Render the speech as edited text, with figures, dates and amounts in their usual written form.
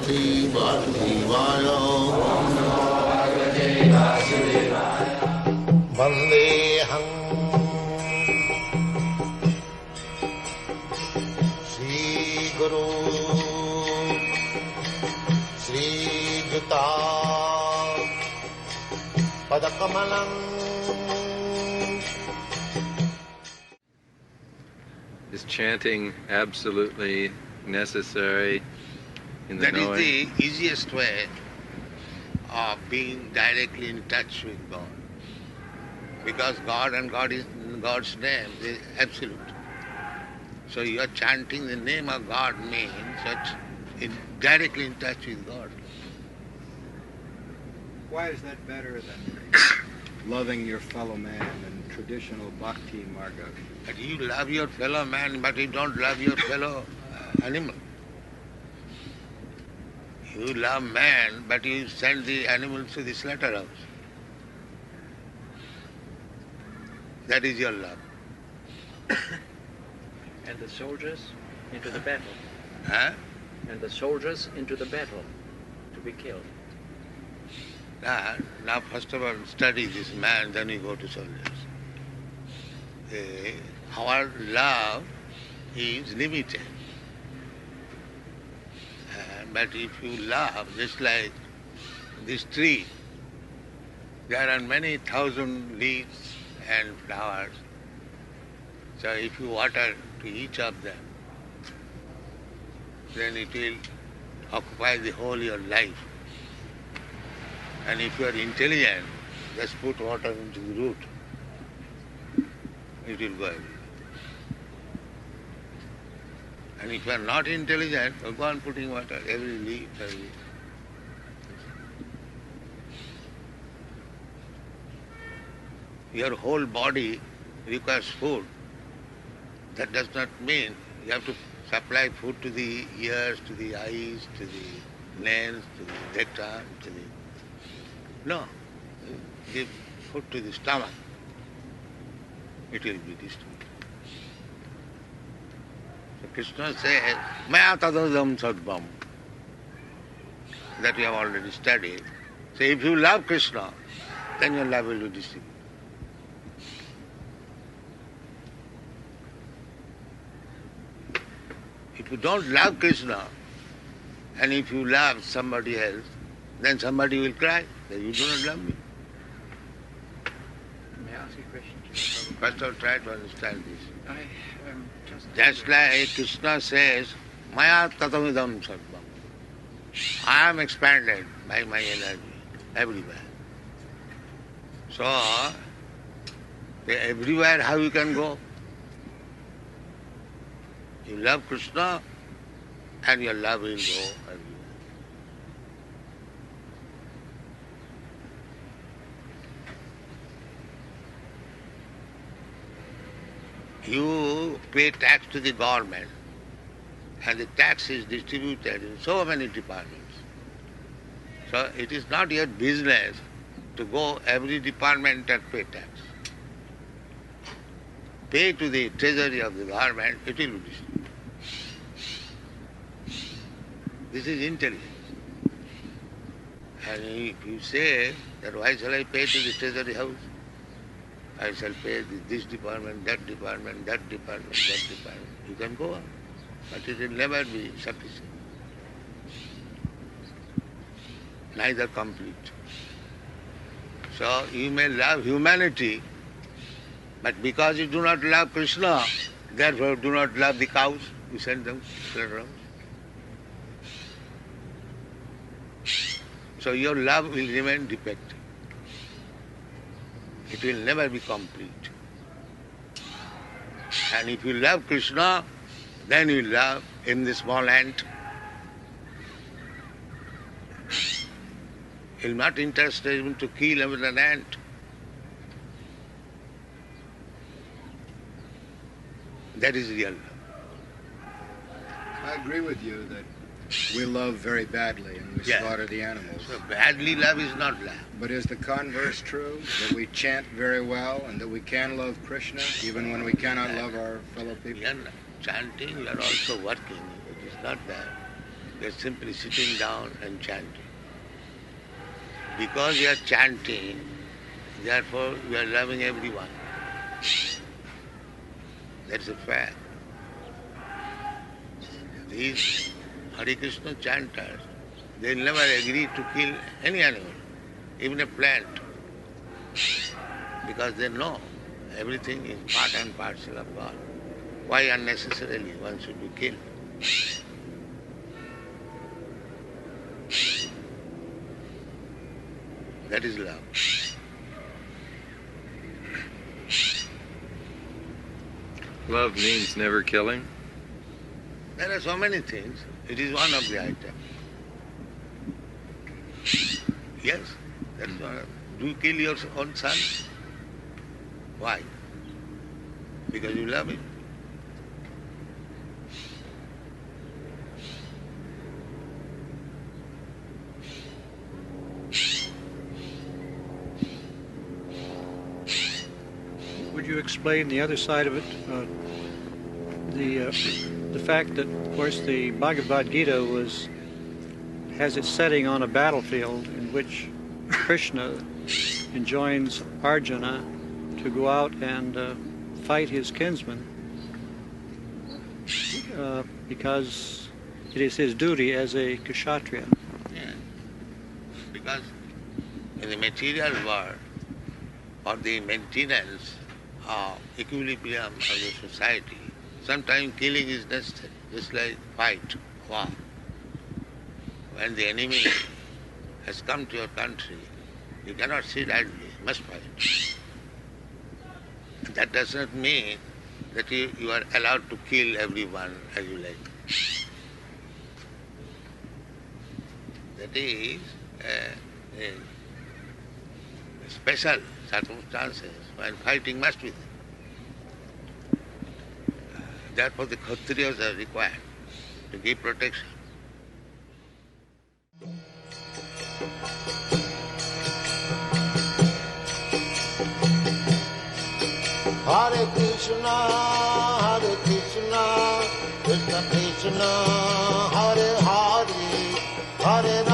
Bhagavate Vasudevaya. Vandeham Shri Guru Shri Juta Padakamalam. Is chanting absolutely necessary in the That knowing? is the easiest way of being directly in touch with God. Because God and God's name is absolute. So you are chanting the name of God means that directly in touch with God. Why is that better than loving your fellow man and traditional bhakti marga? But you love your fellow man, but you don't love your fellow animal. You love man, but you send the animals to the slaughterhouse. That is your love. And the soldiers into the battle. Huh? And the soldiers into the battle to be killed. Now first of all, study this man, then you go to soldiers. Our love is limited. But if you love, just like this tree, there are many thousand leaves and flowers. So if you water to each of them, then it will occupy the whole of your life. And if you are intelligent, just put water into the root. It will go everywhere. And if you are not intelligent, go on putting water every leaf, every leaf. Your whole body requires food. That does not mean you have to supply food to the ears, to the eyes, to the nails, to the rectum, to the... No. Give food to the stomach. It will be distributed. So Krishna says, Maya tadadam sadvam. That we have already studied. So if you love Krishna, then your love will be distributed. If you don't love Krishna, and if you love somebody else, then somebody will cry that you do not love me. May I ask you a question? First of all, try to understand this. I Just like Krishna says, Maya tatamidam sarvam. I am expanded by my energy everywhere. So, everywhere how you can go? You love Krishna and your love will go everywhere. You pay tax to the government and the tax is distributed in so many departments. So it is not your business to go every department and pay tax. Pay to the treasury of the government, it will be distributed. This is intelligence. And if you say that why shall I pay to the treasury house? I shall pay this department, that department, that department, that department. You can go on, but it will never be sufficient. Neither complete. So you may love humanity, but because you do not love Krishna, therefore do not love the cows, you send them around. So your love will remain defective. It will never be complete. And if you love Krishna, then you love in the small ant. You will not interested even to kill even an ant. That is real love. I agree with you that we love very badly and we slaughter the animals. So badly love is not love. But is the converse true? That we chant very well and that we can love Krishna even when we cannot love our fellow people? We are chanting, we are also working. It is not that. We are simply sitting down and chanting. Because we are chanting, therefore we are loving everyone. That's a fact. These Hare Krishna chanters, they never agree to kill any animal, even a plant, because they know everything is part and parcel of God. Why unnecessarily one should be killed? That is love. Love means never killing. There are so many things. It is one of the items. Yes, that's one. Do you kill your own son? Why? Because you love him. Would you explain the other side of it? The fact that, of course, the Bhagavad-gita has its setting on a battlefield in which Krishna enjoins Arjuna to go out and fight his kinsman because it is his duty as a kshatriya. Yeah. Because in the material world, for the maintenance of equilibrium of the society, sometimes killing is necessary, just like fight, war. When the enemy has come to your country, you cannot sit idly, you must fight. That does not mean that you are allowed to kill everyone as you like. That is special circumstances when fighting must be there. Therefore the Kshatriyas are required to give protection. Hare Krishna, Krishna Krishna, Hare Hare, Hare